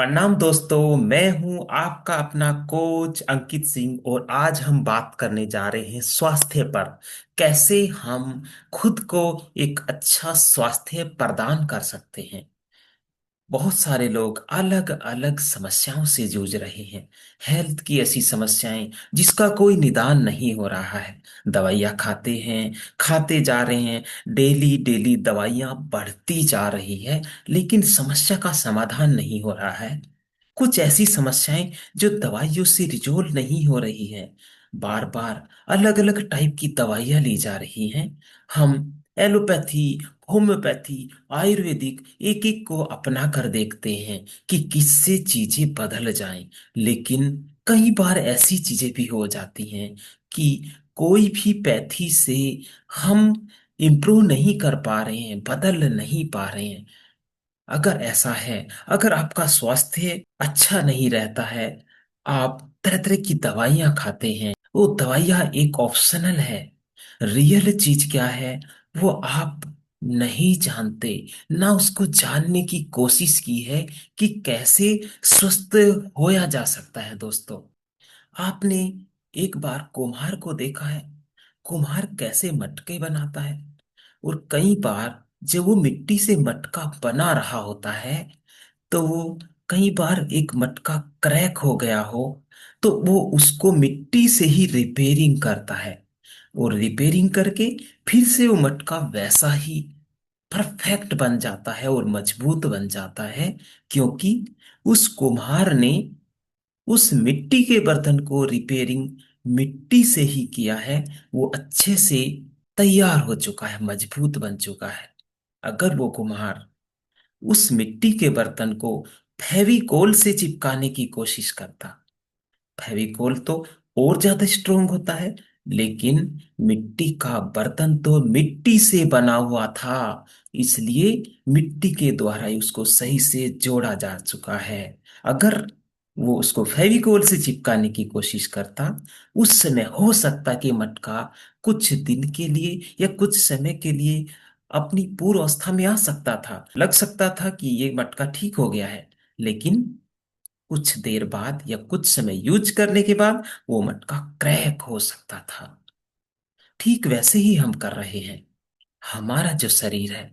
प्रणाम दोस्तों। मैं हूं आपका अपना कोच अंकित सिंह और आज हम बात करने जा रहे हैं स्वास्थ्य पर। कैसे हम खुद को एक अच्छा स्वास्थ्य प्रदान कर सकते हैं। बहुत सारे लोग अलग अलग समस्याओं से जूझ रहे हैं। हेल्थ की ऐसी समस्याएं जिसका कोई निदान नहीं हो रहा है। दवाइयाँ खाते हैं, खाते जा रहे हैं। डेली डेली दवाइयाँ बढ़ती जा रही है, लेकिन समस्या का समाधान नहीं हो रहा है। कुछ ऐसी समस्याएं जो दवाइयों से रिजोल्व नहीं हो रही हैं। बार बार अलग अलग टाइप की दवाइयाँ ली जा रही हैं। हम एलोपैथी, होम्योपैथी, आयुर्वेदिक एक एक को अपना कर देखते हैं कि किससे चीजें बदल जाएं। लेकिन कई बार ऐसी चीजें भी हो जाती हैं कि कोई भी पैथी से हम इम्प्रूव नहीं कर पा रहे हैं, बदल नहीं पा रहे हैं। अगर ऐसा है, अगर आपका स्वास्थ्य अच्छा नहीं रहता है, आप तरह तरह की दवाइयां खाते हैं, वो दवाइयां एक ऑप्शनल है। रियल चीज क्या है वो आप नहीं जानते, ना उसको जानने की कोशिश की है कि कैसे स्वस्थ होया जा सकता है। दोस्तों, आपने एक बार कुम्हार को देखा है? कुम्हार कैसे मटके बनाता है, और कई बार जब वो मिट्टी से मटका बना रहा होता है तो वो कई बार एक मटका क्रैक हो गया हो तो वो उसको मिट्टी से ही रिपेयरिंग करता है। और रिपेयरिंग करके फिर से वो मटका वैसा ही परफेक्ट बन जाता है और मजबूत बन जाता है, क्योंकि उस कुम्हार ने उस मिट्टी के बर्तन को रिपेयरिंग मिट्टी से ही किया है। वो अच्छे से तैयार हो चुका है, मजबूत बन चुका है। अगर वो कुम्हार उस मिट्टी के बर्तन को फेविकोल से चिपकाने की कोशिश करता, फेविकोल तो और ज्यादा स्ट्रोंग होता है, लेकिन मिट्टी का बर्तन तो मिट्टी से बना हुआ था, इसलिए मिट्टी के द्वारा ही उसको सही से जोड़ा जा चुका है। अगर वो उसको फेविकोल से चिपकाने की कोशिश करता, उस समय हो सकता कि मटका कुछ दिन के लिए या कुछ समय के लिए अपनी पूर्व अवस्था में आ सकता था, लग सकता था कि ये मटका ठीक हो गया है। लेकिन कुछ देर बाद या कुछ समय यूज करने के बाद वो मटका क्रैक हो सकता था। ठीक वैसे ही हम कर रहे हैं। हमारा जो शरीर है,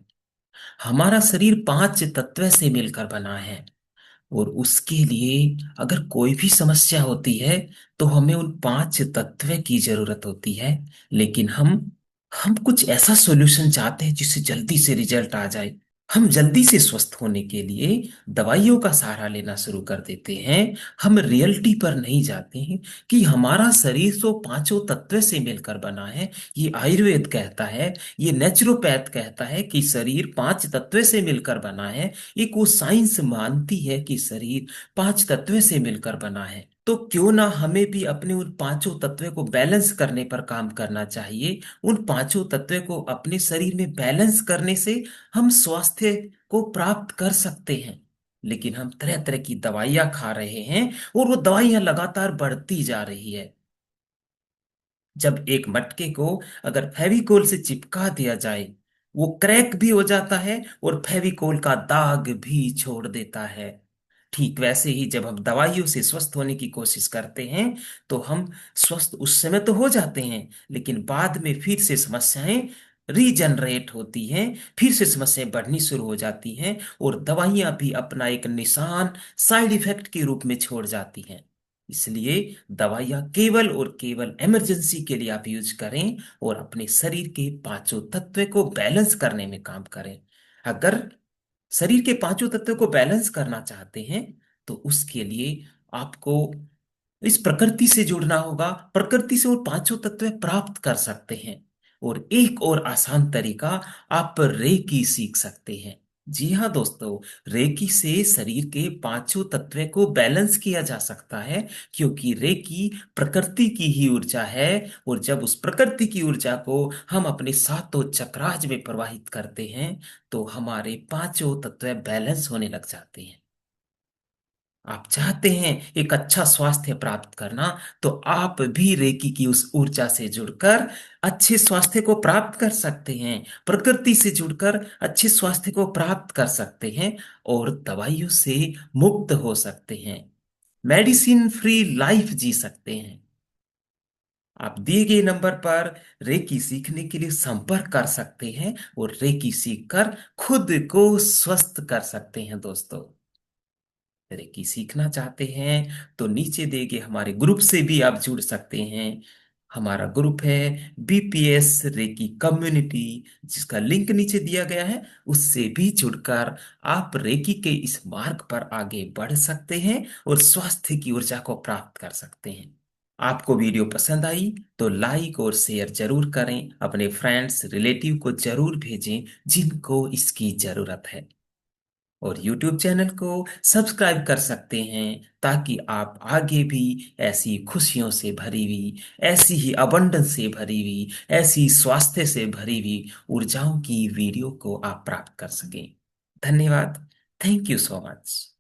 हमारा शरीर पांच तत्व से मिलकर बना है, और उसके लिए अगर कोई भी समस्या होती है तो हमें उन पांच तत्व की जरूरत होती है। लेकिन हम कुछ ऐसा सॉल्यूशन चाहते हैं जिससे जल्दी से रिजल्ट आ जाए। हम जल्दी से स्वस्थ होने के लिए दवाइयों का सहारा लेना शुरू कर देते हैं। हम रियलिटी पर नहीं जाते हैं कि हमारा शरीर तो पांचों तत्व से मिलकर बना है। ये आयुर्वेद कहता है, ये नेचुरोपैथ कहता है कि शरीर पांच तत्व से मिलकर बना है। एक वो साइंस मानती है कि शरीर पांच तत्व से मिलकर बना है। तो क्यों ना हमें भी अपने उन पांचों तत्वों को बैलेंस करने पर काम करना चाहिए। उन पांचों तत्वों को अपने शरीर में बैलेंस करने से हम स्वास्थ्य को प्राप्त कर सकते हैं। लेकिन हम तरह तरह की दवाइयां खा रहे हैं, और वो दवाइयां लगातार बढ़ती जा रही है। जब एक मटके को अगर फेविकोल से चिपका दिया जाए, वो क्रैक भी हो जाता है और फेविकोल का दाग भी छोड़ देता है। ठीक वैसे ही जब हम दवाइयों से स्वस्थ होने की कोशिश करते हैं तो हम स्वस्थ उस समय तो हो जाते हैं, लेकिन बाद में फिर से समस्याएं रीजनरेट होती हैं, फिर से समस्याएं बढ़नी शुरू हो जाती हैं, और दवाइयां भी अपना एक निशान साइड इफेक्ट के रूप में छोड़ जाती हैं। इसलिए दवाइयां केवल और केवल इमरजेंसी के लिए आप यूज करें, और अपने शरीर के पांचों तत्व को बैलेंस करने में काम करें। अगर शरीर के पांचों तत्वों को बैलेंस करना चाहते हैं तो उसके लिए आपको इस प्रकृति से जुड़ना होगा। प्रकृति से वो पांचों तत्व प्राप्त कर सकते हैं। और एक और आसान तरीका, आप रेकी सीख सकते हैं। जी हाँ दोस्तों, रेकी से शरीर के पांचों तत्व को बैलेंस किया जा सकता है, क्योंकि रेकी प्रकृति की ही ऊर्जा है। और जब उस प्रकृति की ऊर्जा को हम अपने सातों चक्राज में प्रवाहित करते हैं तो हमारे पांचों तत्व बैलेंस होने लग जाते हैं। आप चाहते हैं एक अच्छा स्वास्थ्य प्राप्त करना, तो आप भी रेकी की उस ऊर्जा से जुड़कर अच्छे स्वास्थ्य को प्राप्त कर सकते हैं। प्रकृति से जुड़कर अच्छे स्वास्थ्य को प्राप्त कर सकते हैं और दवाइयों से मुक्त हो सकते हैं, मेडिसिन फ्री लाइफ जी सकते हैं। आप दिए गए नंबर पर रेकी सीखने के लिए संपर्क कर सकते हैं और रेकी सीखकर खुद को स्वस्थ कर सकते हैं दोस्तों। रेकी सीखना चाहते हैं तो नीचे दिए गए हमारे ग्रुप से भी आप जुड़ सकते हैं। हमारा ग्रुप है बीपीएस रेकी कम्युनिटी, जिसका लिंक नीचे दिया गया है। उससे भी जुड़कर आप रेकी के इस मार्ग पर आगे बढ़ सकते हैं और स्वास्थ्य की ऊर्जा को प्राप्त कर सकते हैं। आपको वीडियो पसंद आई तो लाइक और शेयर जरूर करें, अपने फ्रेंड्स रिलेटिव को जरूर भेजें जिनको इसकी जरूरत है। और YouTube चैनल को सब्सक्राइब कर सकते हैं ताकि आप आगे भी ऐसी खुशियों से भरी हुई, ऐसी ही अबंडेंस से भरी हुई, ऐसी स्वास्थ्य से भरी हुई ऊर्जाओं की वीडियो को आप प्राप्त कर सकें। धन्यवाद। Thank you so much.